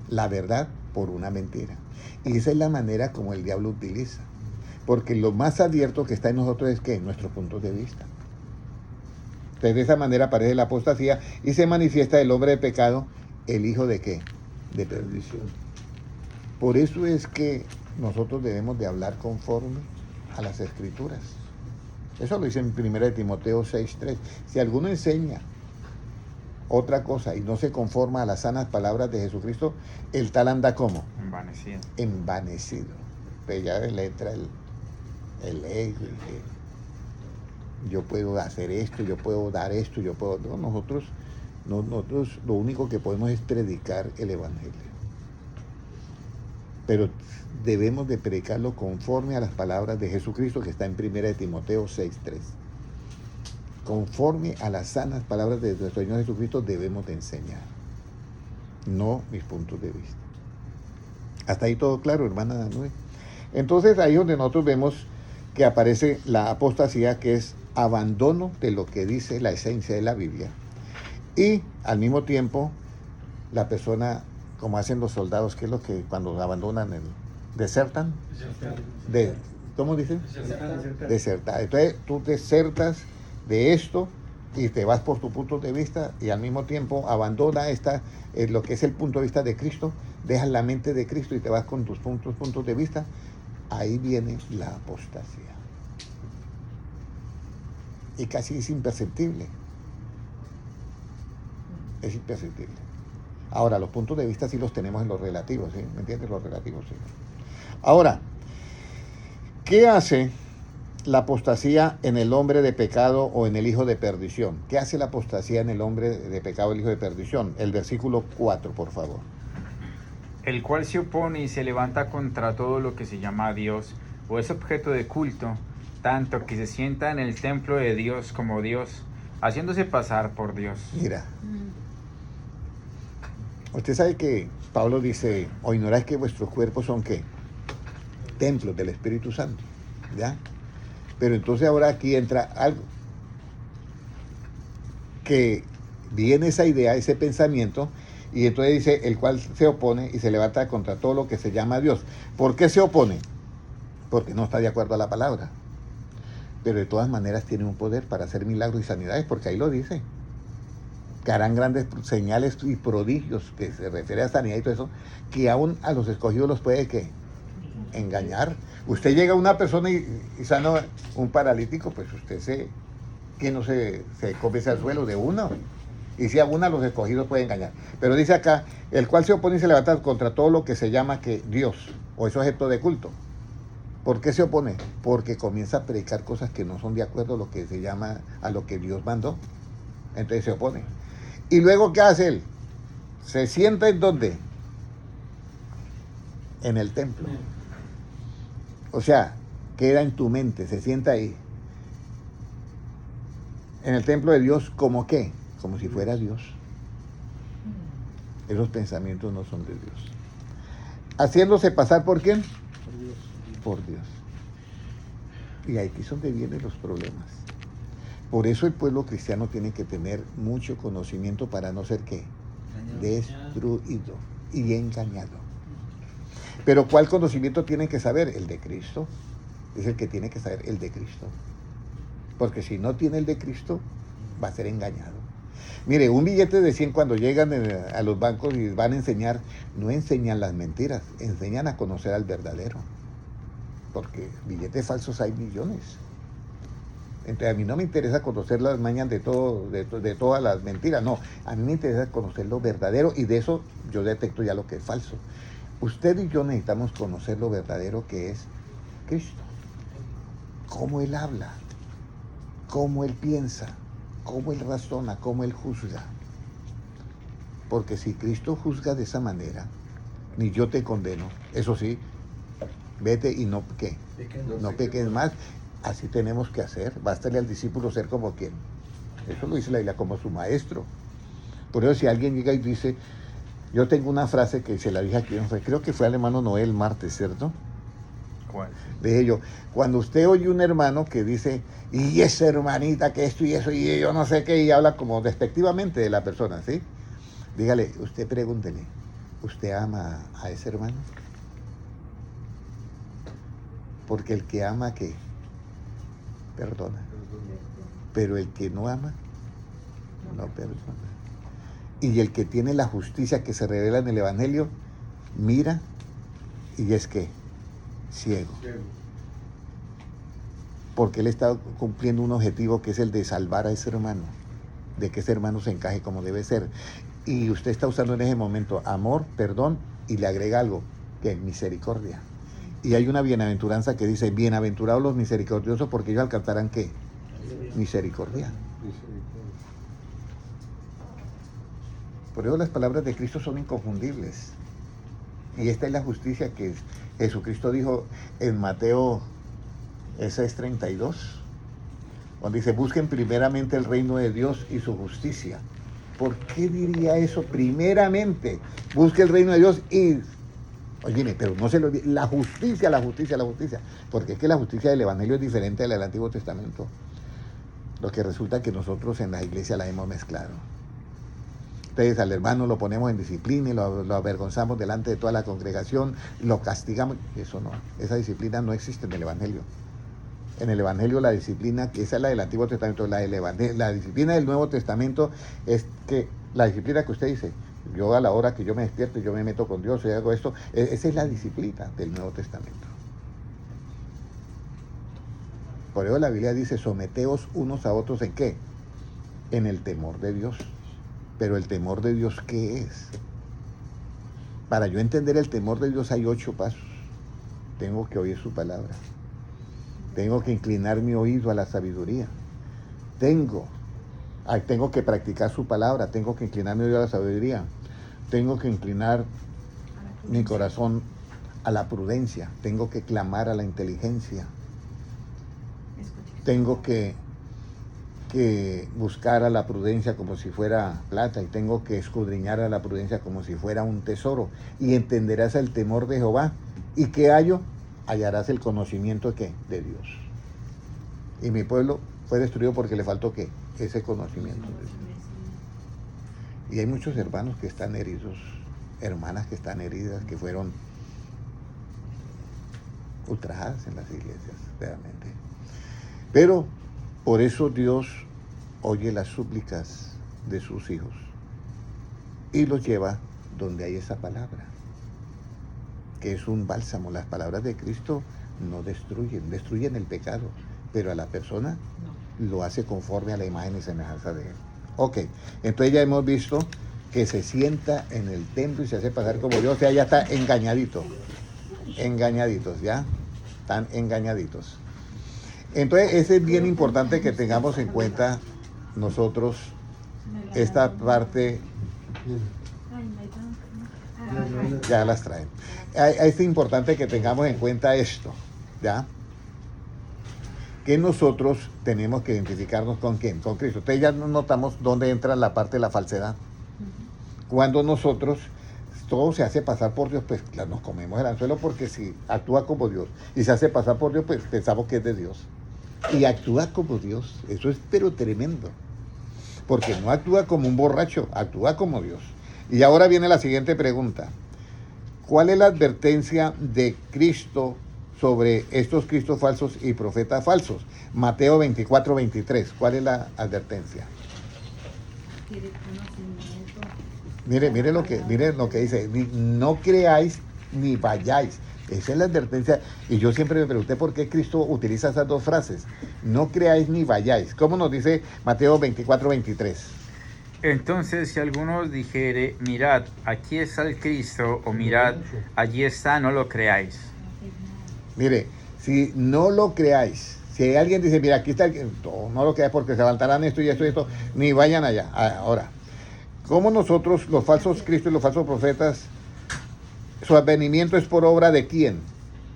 A: la verdad por una mentira. Y esa es la manera como el diablo utiliza. Porque lo más abierto que está en nosotros es ¿qué? Nuestros puntos de vista. Entonces de esa manera aparece la apostasía y se manifiesta el hombre de pecado, el hijo de ¿qué? De perdición. Por eso es que nosotros debemos de hablar conforme a las Escrituras. Eso lo dice en 1 Timoteo 6:3. Si alguno enseña otra cosa y no se conforma a las sanas palabras de Jesucristo, el tal anda como
B: Envanecido.
A: Envanecido. Pues ya le entra el ego y que yo puedo hacer esto, yo puedo dar esto, yo puedo... No, nosotros lo único que podemos es predicar el Evangelio. Pero debemos de predicarlo conforme a las palabras de Jesucristo que está en 1 Timoteo 6:3. Conforme a las sanas palabras de nuestro Señor Jesucristo debemos de enseñar, no mis puntos de vista. Hasta ahí todo claro, hermana Danue. Entonces ahí es donde nosotros vemos que aparece la apostasía, que es abandono de lo que dice la esencia de la Biblia. Y al mismo tiempo la persona, como hacen los soldados, que es lo que cuando abandonan desertan. ¿Cómo dicen? Desertar. Entonces tú desertas de esto y te vas por tu punto de vista y al mismo tiempo abandona lo que es el punto de vista de Cristo, dejas la mente de Cristo y te vas con tus puntos de vista. Ahí viene la apostasía. Y casi es imperceptible. Es imperceptible. Ahora, los puntos de vista sí los tenemos en los relativos, ¿sí? ¿Me entiendes? Los relativos, sí. Ahora, ¿qué hace la apostasía en el hombre de pecado o en el hijo de perdición? ¿Qué hace la apostasía en el hombre de pecado o el hijo de perdición? El versículo 4, por favor.
B: El cual se opone y se levanta contra todo lo que se llama Dios o es objeto de culto, tanto que se sienta en el templo de Dios como Dios, haciéndose pasar por Dios.
A: Mira, usted sabe que Pablo dice, o ignoráis que vuestros cuerpos son ¿qué? Templos del Espíritu Santo, ¿ya? Pero entonces ahora aquí entra algo, que viene esa idea, ese pensamiento, y entonces dice, el cual se opone y se levanta contra todo lo que se llama Dios. ¿Por qué se opone? Porque no está de acuerdo a la palabra. pero de todas maneras tiene un poder para hacer milagros y sanidades, porque ahí lo dice. Que harán grandes señales y prodigios, que se refiere a sanidad y todo eso, que aún a los escogidos los puede ¿qué? Engañar. Usted llega a una persona y sana un paralítico, pues usted que no se convierte al suelo de uno. Y si a uno a los escogidos puede engañar. Pero dice acá, el cual se opone y se levanta contra todo lo que se llama que Dios, o es objeto de culto. ¿Por qué se opone? Porque comienza a predicar cosas que no son de acuerdo a lo que se llama, a lo que Dios mandó. Entonces se opone. ¿Y luego qué hace él? Se sienta en ¿dónde? En el templo. O sea, queda en tu mente, se sienta ahí. En el templo de Dios, ¿como qué? Como si fuera Dios. Esos pensamientos no son de Dios. Haciéndose pasar ¿por quién?
C: Por Dios.
A: Por Dios. Y aquí es donde vienen los problemas. Por eso el pueblo cristiano tiene que tener mucho conocimiento para no ser ¿qué? Destruido y engañado. Pero ¿cuál conocimiento tienen que saber? El de Cristo. Es el que tiene que saber el de Cristo. Porque si no tiene el de Cristo, va a ser engañado. Mire, un billete de 100 cuando llegan a los bancos y van a enseñar, no enseñan las mentiras, enseñan a conocer al verdadero. Porque billetes falsos hay millones. Entonces a mí no me interesa conocer las mañas de todas las mentiras, no. A mí me interesa conocer lo verdadero y de eso yo detecto ya lo que es falso. Usted y yo necesitamos conocer lo verdadero que es Cristo. Cómo Él habla, cómo Él piensa, cómo Él razona, cómo Él juzga. Porque si Cristo juzga de esa manera, ni yo te condeno. Eso sí, vete y no, ¿qué? No peques más. Así tenemos que hacer. Bástale al discípulo ser como quien. Eso lo dice la Biblia, como su maestro. Por eso si alguien llega y dice, yo tengo una frase que se la dije aquí, creo que fue al hermano Noel martes, ¿cierto?
B: ¿Cuál?
A: Dije yo, cuando usted oye un hermano que dice, y esa hermanita que esto y eso, y yo no sé qué, y habla como despectivamente de la persona, ¿sí? Dígale, usted pregúntele, ¿usted ama a ese hermano? Porque el que ama, ¿qué? Perdona. Pero el que no ama, no perdona. Y el que tiene la justicia que se revela en el Evangelio, mira y es que ciego. Porque él está cumpliendo un objetivo que es el de salvar a ese hermano, de que ese hermano se encaje como debe ser. Y usted está usando en ese momento amor, perdón, y le agrega algo, que misericordia. Y hay una bienaventuranza que dice, bienaventurados los misericordiosos porque ellos alcanzarán ¿qué? Misericordia. Por eso las palabras de Cristo son inconfundibles. Y esta es la justicia que Jesucristo dijo en Mateo 6:32, donde dice, busquen primeramente el reino de Dios y su justicia. ¿Por qué diría eso? Primeramente, busque el reino de Dios y... Oye, pero no se lo olvide, la justicia, porque es que la justicia del Evangelio es diferente a la del Antiguo Testamento. Lo que resulta que nosotros en la iglesia la hemos mezclado. Entonces al hermano lo ponemos en disciplina y lo avergonzamos delante de toda la congregación, lo castigamos. Eso no, esa disciplina no existe en el Evangelio. En el Evangelio la disciplina, que esa es la del Antiguo Testamento, la disciplina del Nuevo Testamento es que la disciplina que usted dice, yo a la hora que yo me despierto, yo me meto con Dios y hago esto, esa es la disciplina del Nuevo Testamento. Por eso la Biblia dice, someteos unos a otros ¿en qué? En el temor de Dios. Pero el temor de Dios, ¿qué es? Para yo entender el temor de Dios hay 8 pasos. Tengo que oír su palabra. Tengo que inclinar mi oído a la sabiduría. Tengo que practicar su palabra. Tengo que inclinar mi oído a la sabiduría. Tengo que inclinar mi corazón a la prudencia. Tengo que clamar a la inteligencia. Tengo que buscar a la prudencia como si fuera plata y tengo que escudriñar a la prudencia como si fuera un tesoro y entenderás el temor de Jehová y ¿qué hallo? Hallarás el conocimiento ¿qué? De Dios. Y mi pueblo fue destruido porque le faltó ¿qué? Ese conocimiento de Dios. Y hay muchos hermanos que están heridos, hermanas que están heridas, que fueron ultrajadas en las iglesias, realmente. Pero por eso Dios oye las súplicas de sus hijos y los lleva donde hay esa palabra, que es un bálsamo. Las palabras de Cristo no destruyen el pecado, pero a la persona lo hace conforme a la imagen y semejanza de Él. Ok, entonces ya hemos visto que se sienta en el templo y se hace pasar como Dios, o sea, ya está engañaditos, ¿ya? Están engañaditos. Entonces, ese es bien importante que tengamos en cuenta nosotros esta parte. Ya las traen. Es importante que tengamos en cuenta esto, ¿ya? Que nosotros tenemos que identificarnos con quién, con Cristo. Ustedes ya notamos dónde entra la parte de la falsedad. Cuando nosotros, todo se hace pasar por Dios, pues claro, nos comemos el anzuelo, porque si actúa como Dios y se hace pasar por Dios, pues pensamos que es de Dios. Y actúa como Dios, eso es pero tremendo. Porque no actúa como un borracho, actúa como Dios. Y ahora viene la siguiente pregunta. ¿Cuál es la advertencia de Cristo sobre estos Cristos falsos y profetas falsos? Mateo 24, 23. ¿Cuál es la advertencia? Mire lo que dice. No creáis ni vayáis. Esa es la advertencia. Y yo siempre me pregunté por qué Cristo utiliza esas dos frases. No creáis ni vayáis. ¿Cómo nos dice Mateo 24, 23?
B: Entonces, si alguno dijere, mirad, aquí está el Cristo, o mirad, allí está, no lo creáis.
A: Mire, si no lo creáis, si alguien dice, mira, aquí está el... No lo creáis, porque se levantarán esto y esto y esto, ni vayan allá. Ahora, ¿cómo nosotros, los falsos cristos y los falsos profetas, su advenimiento es por obra de quién?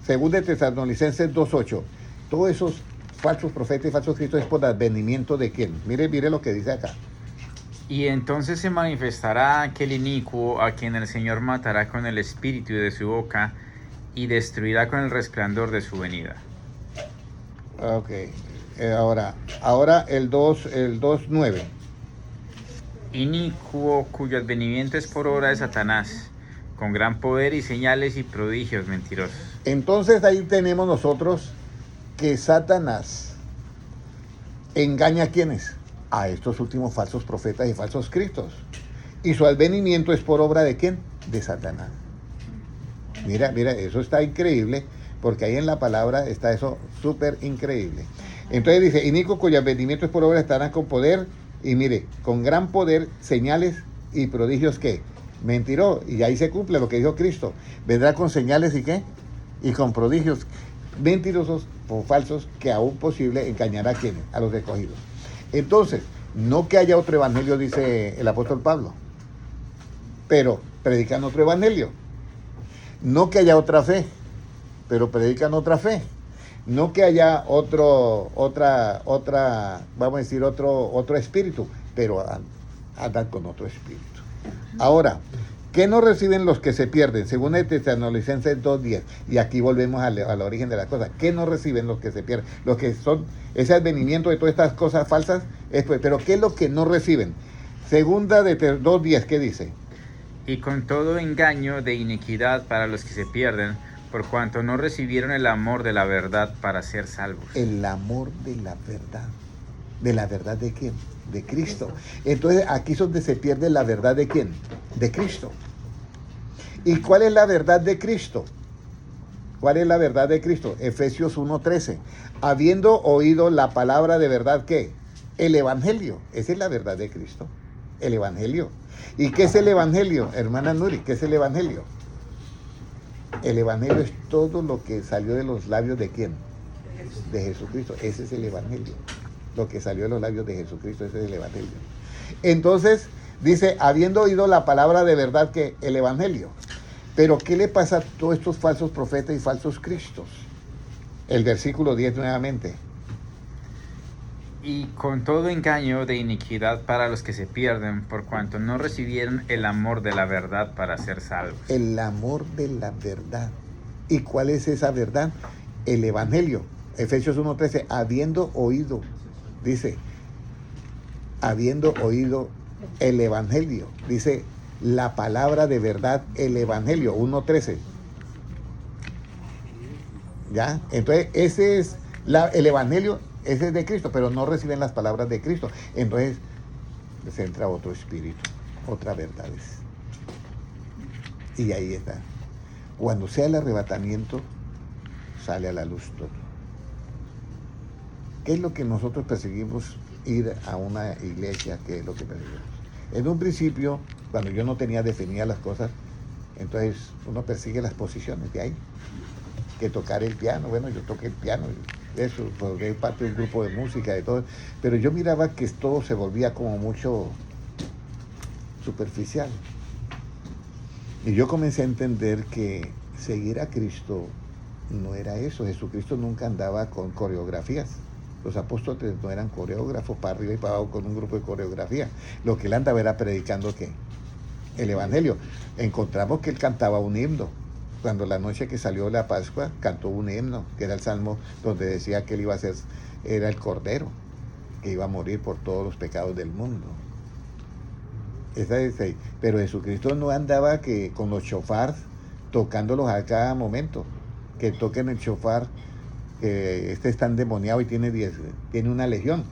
A: Según de Tesalonicenses 2:8, todos esos falsos profetas y falsos cristos es por advenimiento de quién. Mire lo que dice acá.
B: Y entonces se manifestará aquel inicuo a quien el Señor matará con el espíritu de su boca y destruirá con el resplandor de su venida.
A: Ok, ahora el 2:9.
B: Inicuo cuyo advenimiento es por obra de Satanás, con gran poder y señales y prodigios mentirosos.
A: Entonces ahí tenemos nosotros que Satanás engaña a quienes, a estos últimos falsos profetas y falsos cristos. Y su advenimiento es por obra de quién, de Satanás. Mira, eso está increíble, porque ahí en la palabra está eso súper increíble. Entonces dice, inicuo cuyo advenimiento es por obra de Satanás con poder, y mire, con gran poder, señales y prodigios que mentiró, y ahí se cumple lo que dijo Cristo, vendrá con señales y qué, y con prodigios mentirosos o falsos, que aún posible engañará a quienes, a los escogidos. Entonces, no que haya otro evangelio, dice el apóstol Pablo, pero predican otro evangelio. No que haya otra fe, pero predican otra fe. No que haya otro espíritu, pero andan con otro espíritu. Ahora, ¿qué no reciben los que se pierden? Según el Tesalonicenses 2:10, y aquí volvemos al origen de la cosa. ¿Qué no reciben los que se pierden? Los que son ese advenimiento de todas estas cosas falsas, pero ¿qué es lo que no reciben? Segunda de 2:10, ¿qué dice?
B: Y con todo engaño de iniquidad para los que se pierden, por cuanto no recibieron el amor de la verdad para ser salvos.
A: El amor de la verdad. ¿De la verdad de quién? De Cristo. Entonces aquí es donde se pierde la verdad de quién, de Cristo. ¿Y cuál es la verdad de Cristo? ¿Cuál es la verdad de Cristo? Efesios 1:13. Habiendo oído la palabra de verdad, ¿qué? El evangelio. Esa es la verdad de Cristo. El evangelio. ¿Y qué es el evangelio, hermana Nuri? ¿Qué es el evangelio? El evangelio es todo lo que salió de los labios de quién, de Jesucristo. Ese es el evangelio. Lo que salió de los labios de Jesucristo, ese es el evangelio. Entonces, dice, habiendo oído la palabra de verdad, que el evangelio. Pero ¿qué le pasa a todos estos falsos profetas y falsos cristos? El versículo 10 nuevamente.
B: Y con todo engaño de iniquidad para los que se pierden, por cuanto no recibieron el amor de la verdad para ser salvos.
A: El amor de la verdad. ¿Y cuál es esa verdad? El evangelio. Efesios 1:13, habiendo oído, dice, habiendo oído el evangelio, dice, la palabra de verdad, el evangelio, 1:13. ¿Ya? Entonces, ese es el evangelio, ese es de Cristo, pero no reciben las palabras de Cristo. Entonces les entra otro espíritu, otras verdades. Y ahí está. Cuando sea el arrebatamiento, sale a la luz todo. ¿Qué es lo que nosotros perseguimos? Ir a una iglesia, ¿qué es lo que perseguimos? En un principio, cuando yo no tenía definidas las cosas, entonces uno persigue las posiciones de ahí. Que tocar el piano, bueno, yo toqué el piano, eso, porque es parte de un grupo de música, de todo, pero yo miraba que todo se volvía como mucho superficial. Y yo comencé a entender que seguir a Cristo no era eso. Jesucristo nunca andaba con coreografías. Los apóstoles no eran coreógrafos para arriba y para abajo con un grupo de coreografía. Lo que él andaba era predicando ¿qué? El Evangelio. Encontramos que él cantaba un himno. Cuando la noche que salió la Pascua, cantó un himno, que era el Salmo donde decía que él iba a ser, era el Cordero, que iba a morir por todos los pecados del mundo. Pero Jesucristo no andaba que con los shofars tocándolos a cada momento, que toquen el shofar, que este está endemoniado y tiene una legión,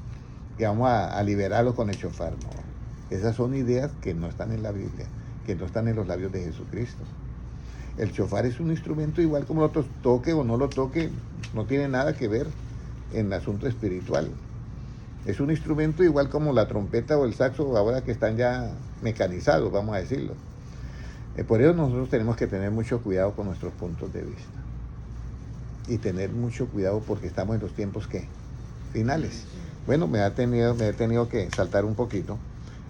A: que vamos a liberarlo con el shofar. No. Esas son ideas que no están en la Biblia, que no están en los labios de Jesucristo. El shofar es un instrumento igual como el otro, toque o no lo toque, no tiene nada que ver en el asunto espiritual. Es un instrumento igual como la trompeta o el saxo, ahora que están ya mecanizados, vamos a decirlo. Por eso nosotros tenemos que tener mucho cuidado con nuestros puntos de vista. Y tener mucho cuidado porque estamos en los tiempos ¿qué? Finales. Bueno, me he tenido que saltar un poquito.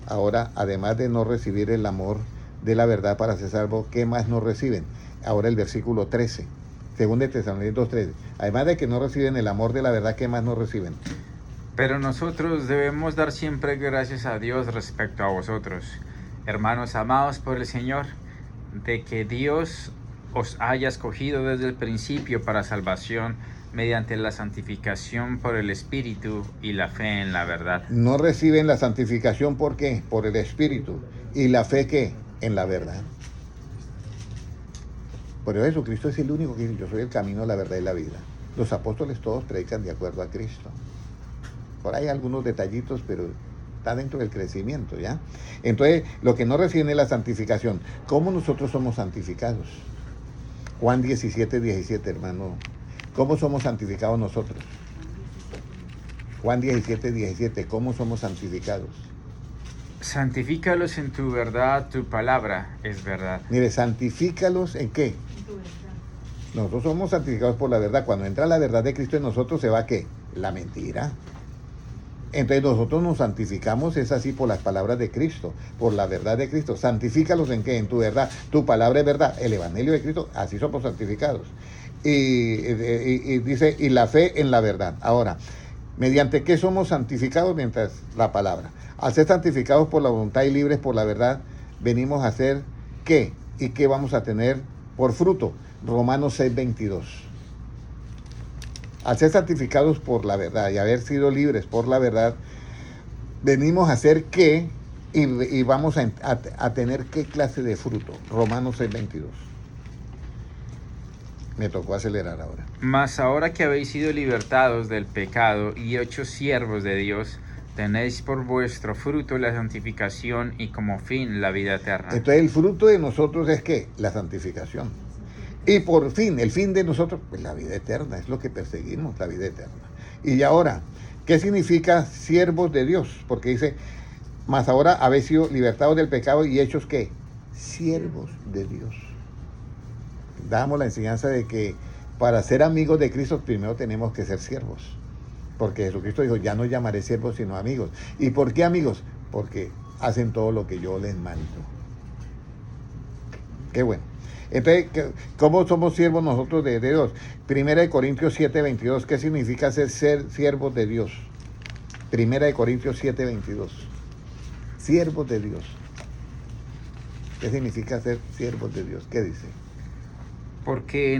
A: Ahora, además de no recibir el amor de la verdad para ser salvo, ¿qué más no reciben? Ahora el versículo 13, 2 de Tesalonicenses 2:13. Además de que no reciben el amor de la verdad, ¿qué más no reciben?
B: Pero nosotros debemos dar siempre gracias a Dios respecto a vosotros, hermanos amados por el Señor, de que Dios os haya escogido desde el principio para salvación mediante la santificación por el Espíritu y la fe en la verdad.
A: No reciben la santificación, ¿por qué? Por el Espíritu. ¿Y la fe qué? En la verdad. Por eso Jesucristo es el único que dice, yo soy el camino, la verdad y la vida. Los apóstoles todos predican de acuerdo a Cristo. Por ahí algunos detallitos, pero está dentro del crecimiento, ¿ya? Entonces, lo que no reciben es la santificación. ¿Cómo nosotros somos santificados? Juan 17:17, hermano. ¿Cómo somos santificados nosotros? Juan 17:17, ¿cómo somos santificados?
B: Santifícalos en tu verdad, tu palabra es verdad.
A: Mire, santifícalos ¿en qué? Nosotros somos santificados por la verdad. Cuando entra la verdad de Cristo en nosotros, ¿se va qué? La mentira. Entonces nosotros nos santificamos, es así por las palabras de Cristo, por la verdad de Cristo. Santifícalos ¿en qué? En tu verdad. Tu palabra es verdad. El Evangelio de Cristo, así somos santificados. Y dice, y la fe en la verdad. Ahora, ¿mediante qué somos santificados? Mientras la palabra. Al ser santificados por la voluntad y libres por la verdad, venimos a hacer ¿qué? ¿Y qué vamos a tener por fruto? Romanos 6:22. Al ser santificados por la verdad y haber sido libres por la verdad, venimos a hacer qué y vamos a tener qué clase de fruto. Romanos 6:22. Me tocó acelerar ahora.
B: Mas ahora que habéis sido libertados del pecado y hechos siervos de Dios, tenéis por vuestro fruto la santificación y como fin la vida eterna.
A: Entonces el fruto de nosotros es ¿qué? La santificación. Y por fin, el fin de nosotros, pues la vida eterna, es lo que perseguimos, la vida eterna. Y ahora, ¿qué significa siervos de Dios? Porque dice, mas ahora habéis sido libertados del pecado y hechos ¿qué? Siervos de Dios. Damos la enseñanza de que para ser amigos de Cristo primero tenemos que ser siervos. Porque Jesucristo dijo, ya no llamaré siervos sino amigos. ¿Y por qué amigos? Porque hacen todo lo que yo les mando. Qué bueno. Entonces, ¿cómo somos siervos nosotros de Dios? 1 Corintios 7:22, ¿qué significa ser siervos de Dios? 1 Corintios 7:22. Siervos de Dios. ¿Qué significa ser siervos de Dios? ¿Qué dice?
B: Porque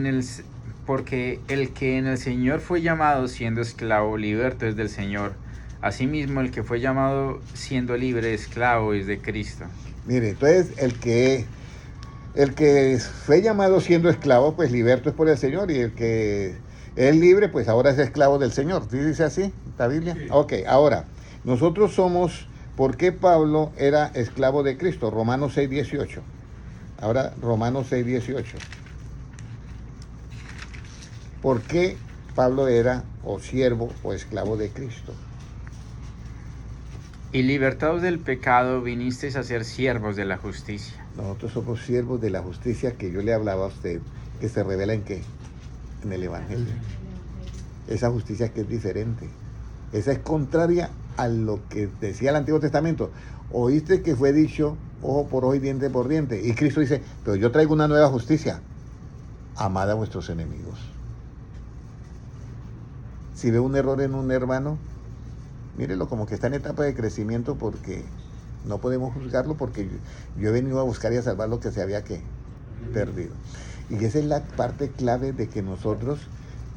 B: el que en el Señor fue llamado siendo esclavo, liberto es del Señor. Asimismo, el que fue llamado siendo libre, esclavo es de Cristo.
A: Mire, entonces el que fue llamado siendo esclavo, pues liberto es por el Señor, y el que Es libre, pues ahora es esclavo del Señor. ¿Sí dice así la Biblia?
C: Sí.
A: Ok, ahora, nosotros somos, ¿por qué Pablo era esclavo de Cristo? Romanos 6:18. Ahora, Romanos 6:18. ¿Por qué Pablo era o siervo o esclavo de Cristo?
B: Y libertados del pecado vinisteis a ser siervos de la justicia.
A: Nosotros somos siervos de la justicia que yo le hablaba a usted, que se revela en qué? En el Evangelio. Esa justicia que es diferente. Esa es contraria a lo que decía el Antiguo Testamento. Oíste que fue dicho ojo por ojo y diente por diente. Y Cristo dice, pero yo traigo una nueva justicia. Amad a vuestros enemigos. Si ve un error en un hermano, mírelo como que está en etapa de crecimiento, porque no podemos juzgarlo, porque yo he venido a buscar y a salvar lo que se había perdido. Y esa es la parte clave de que nosotros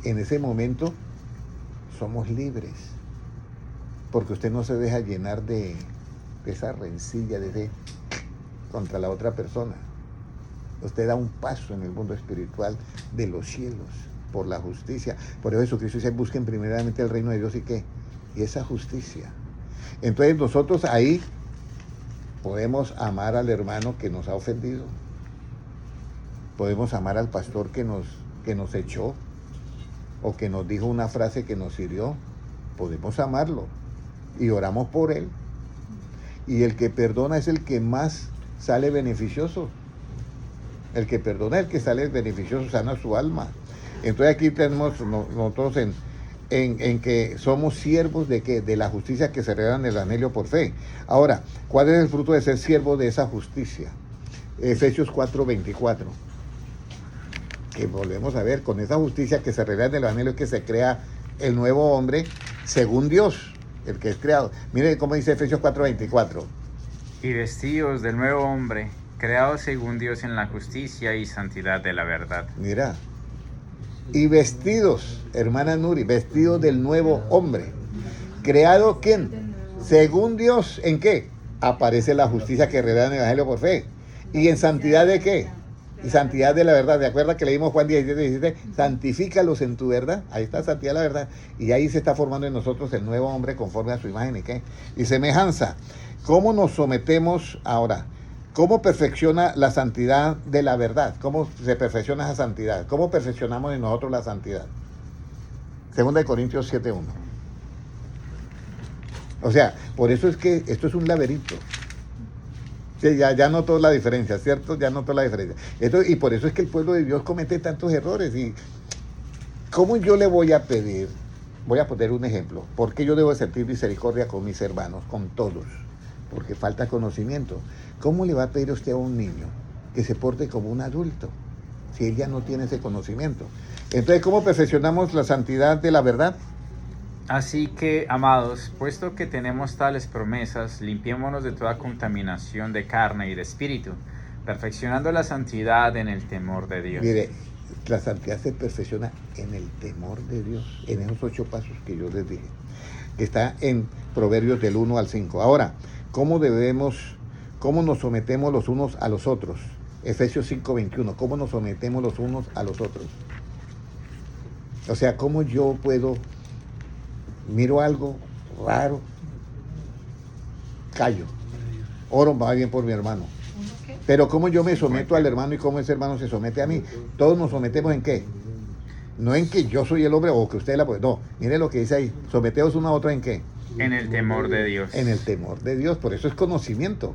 A: en ese momento somos libres, porque usted no se deja llenar de esa rencilla, de ese contra la otra persona. Usted da un paso en el mundo espiritual de los cielos por la justicia. Por eso Jesucristo dice, busquen primeramente el reino de Dios y qué, y esa justicia. Entonces nosotros ahí podemos amar al hermano que nos ha ofendido, podemos amar al pastor que nos echó o que nos dijo una frase que nos hirió, podemos amarlo y oramos por él. Y el que perdona es el que más sale beneficioso. El que perdona es el que sale beneficioso, sana su alma. Entonces aquí tenemos nosotros en que somos siervos de ¿qué? De la justicia que se revela en el Evangelio por fe. Ahora, ¿cuál es el fruto de ser siervo de esa justicia? Efesios 4:24. Que volvemos a ver, con esa justicia que se revela en el Evangelio es que se crea el nuevo hombre según Dios, el que es creado. Mire cómo dice Efesios 4:24.
B: Y vestidos del nuevo hombre, creados según Dios en la justicia y santidad de la verdad.
A: Mira. Y vestidos, hermana Nuri, vestidos del nuevo hombre. ¿Creado quién? Según Dios, ¿en qué? Aparece la justicia que revela en el Evangelio por fe. ¿Y en santidad de qué? Y santidad de la verdad. ¿De acuerdo que leímos Juan 17:17? Santifícalos en tu verdad. Ahí está santidad de la verdad. Y ahí se está formando en nosotros el nuevo hombre conforme a su imagen y qué. Y semejanza. ¿Cómo nos sometemos ahora? ¿Cómo perfecciona la santidad de la verdad? ¿Cómo se perfecciona esa santidad? ¿Cómo perfeccionamos en nosotros la santidad? 2 Corintios 7:1. O sea, por eso es que esto es un laberinto. Sí, ya notó la diferencia, ¿cierto? Ya notó la diferencia. Y por eso es que el pueblo de Dios comete tantos errores. ¿Y cómo yo le voy a pedir? Voy a poner un ejemplo. ¿Por qué yo debo sentir misericordia con mis hermanos, con todos? Porque falta conocimiento. ¿Cómo le va a pedir usted a un niño que se porte como un adulto si él ya no tiene ese conocimiento? Entonces, ¿cómo perfeccionamos la santidad de la verdad?
B: Así que, amados, puesto que tenemos tales promesas, limpiémonos de toda contaminación de carne y de espíritu, perfeccionando la santidad en el temor de Dios.
A: Mire, la santidad se perfecciona en el temor de Dios, en esos 8 pasos que yo les dije, que está en Proverbios del 1 al 5. Ahora, ¿cómo nos sometemos los unos a los otros? Efesios 5:21, ¿cómo nos sometemos los unos a los otros? O sea, ¿cómo yo puedo, miro algo raro, callo, oro, va bien por mi hermano? Pero ¿cómo yo me someto al hermano y cómo ese hermano se somete a mí? Todos nos sometemos ¿en qué? No en que yo soy el hombre o que usted es la mujer. No, mire lo que dice ahí. Someteos uno a otro ¿en qué?
B: En el temor de Dios.
A: En el temor de Dios. Por eso es conocimiento.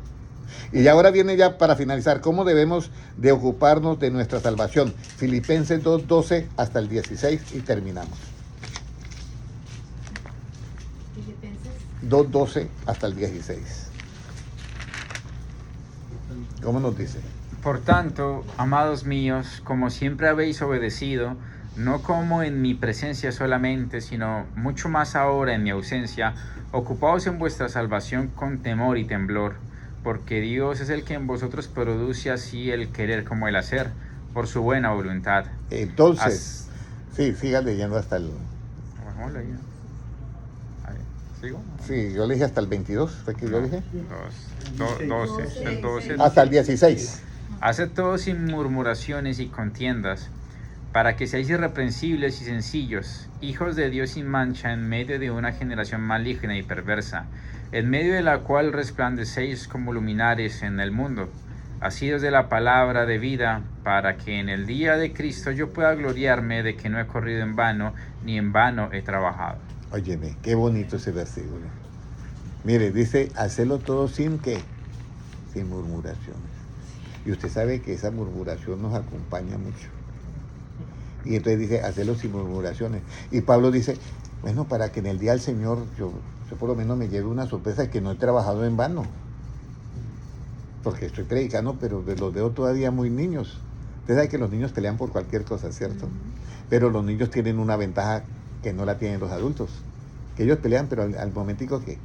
A: Y ahora viene ya para finalizar. ¿Cómo debemos de ocuparnos de nuestra salvación? Filipenses 2:12 hasta el 16 y terminamos.
D: Filipenses
A: 2:12 hasta el 16. ¿Cómo nos dice?
B: Por tanto, amados míos, como siempre habéis obedecido, no como en mi presencia solamente, sino mucho más ahora en mi ausencia, ocupaos en vuestra salvación con temor y temblor, porque Dios es el que en vosotros produce así el querer como el hacer, por su buena voluntad.
A: Entonces, sí, siga leyendo hasta el...
B: ¿Cómo leía? Ahí, ¿sigo?
A: Sí, yo le dije hasta el 22, ¿fue que yo dije?
B: 12, el 12.
A: Hasta el 16.
B: Haced todo sin murmuraciones y contiendas, para que seáis irreprensibles y sencillos, hijos de Dios sin mancha en medio de una generación maligna y perversa, en medio de la cual resplandecéis como luminares en el mundo, asidos de la palabra de vida, para que en el día de Cristo yo pueda gloriarme de que no he corrido en vano, ni en vano he trabajado.
A: Óyeme, qué bonito ese versículo. Mire, dice, hacelo todo sin qué, sin murmuraciones. Y usted sabe que esa murmuración nos acompaña mucho. Y entonces dice, hacelo sin murmuraciones. Y Pablo dice, bueno, para que en el día del Señor yo por lo menos me lleve una sorpresa de que no he trabajado en vano. Porque estoy predicando, pero los veo todavía muy niños. Usted sabe que los niños pelean por cualquier cosa, ¿cierto? Pero los niños tienen una ventaja que no la tienen los adultos. Que ellos pelean, pero al momentico que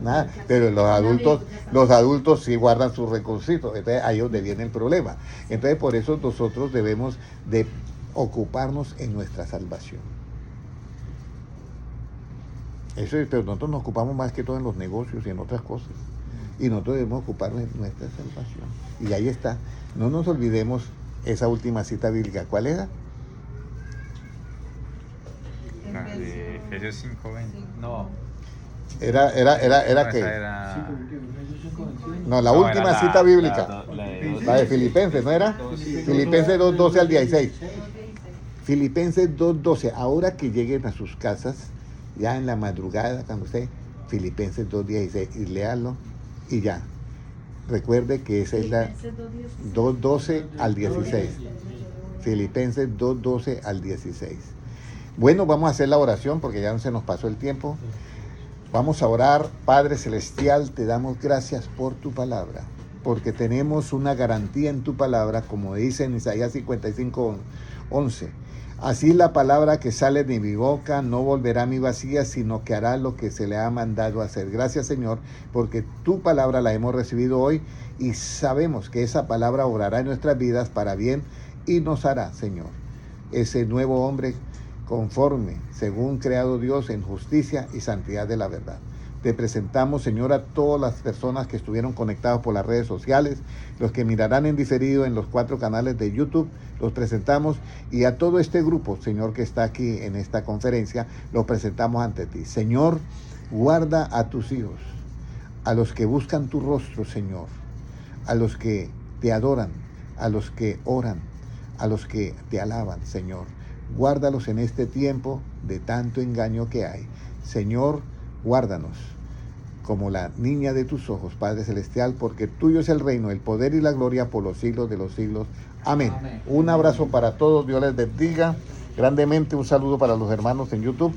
A: nada. Pero los adultos sí guardan sus recursitos. Entonces ahí es donde viene el problema. Entonces por eso nosotros debemos de ocuparnos en nuestra salvación. Eso es, pero nosotros nos ocupamos más que todo en los negocios y en otras cosas. Y nosotros debemos ocuparnos en nuestra salvación. Y ahí está. No nos olvidemos esa última cita bíblica. ¿Cuál era?
B: De Efesios 5:20. No.
A: Era que...
B: Era...
A: No, la última
B: era
A: cita bíblica. La de Filipenses, ¿no era? Filipenses 2:12 al 16. Filipenses 2:12. Ahora que lleguen a sus casas, ya en la madrugada, cuando usted, Filipenses 2:16, y léalo, y ya. Recuerde que esa es la 2:12 al 16. Filipenses 2:12 al 16. Bueno, vamos a hacer la oración porque ya no se nos pasó el tiempo. Vamos a orar. Padre Celestial, te damos gracias por tu palabra, porque tenemos una garantía en tu palabra, como dice en Isaías 55:11. Así la palabra que sale de mi boca no volverá a mí vacía, sino que hará lo que se le ha mandado hacer. Gracias, Señor, porque tu palabra la hemos recibido hoy y sabemos que esa palabra obrará en nuestras vidas para bien y nos hará, Señor, ese nuevo hombre conforme, según creado Dios, en justicia y santidad de la verdad. Te presentamos, Señor, a todas las personas que estuvieron conectados por las redes sociales, los que mirarán en diferido en los 4 canales de YouTube, los presentamos, y a todo este grupo, Señor, que está aquí en esta conferencia, los presentamos ante ti. Señor, guarda a tus hijos, a los que buscan tu rostro, Señor, a los que te adoran, a los que oran, a los que te alaban, Señor. Guárdalos en este tiempo de tanto engaño que hay. Señor, guárdanos como la niña de tus ojos, Padre Celestial, porque tuyo es el reino, el poder y la gloria por los siglos de los siglos. Amén. Un abrazo para todos, Dios les bendiga grandemente. Un saludo para los hermanos en YouTube.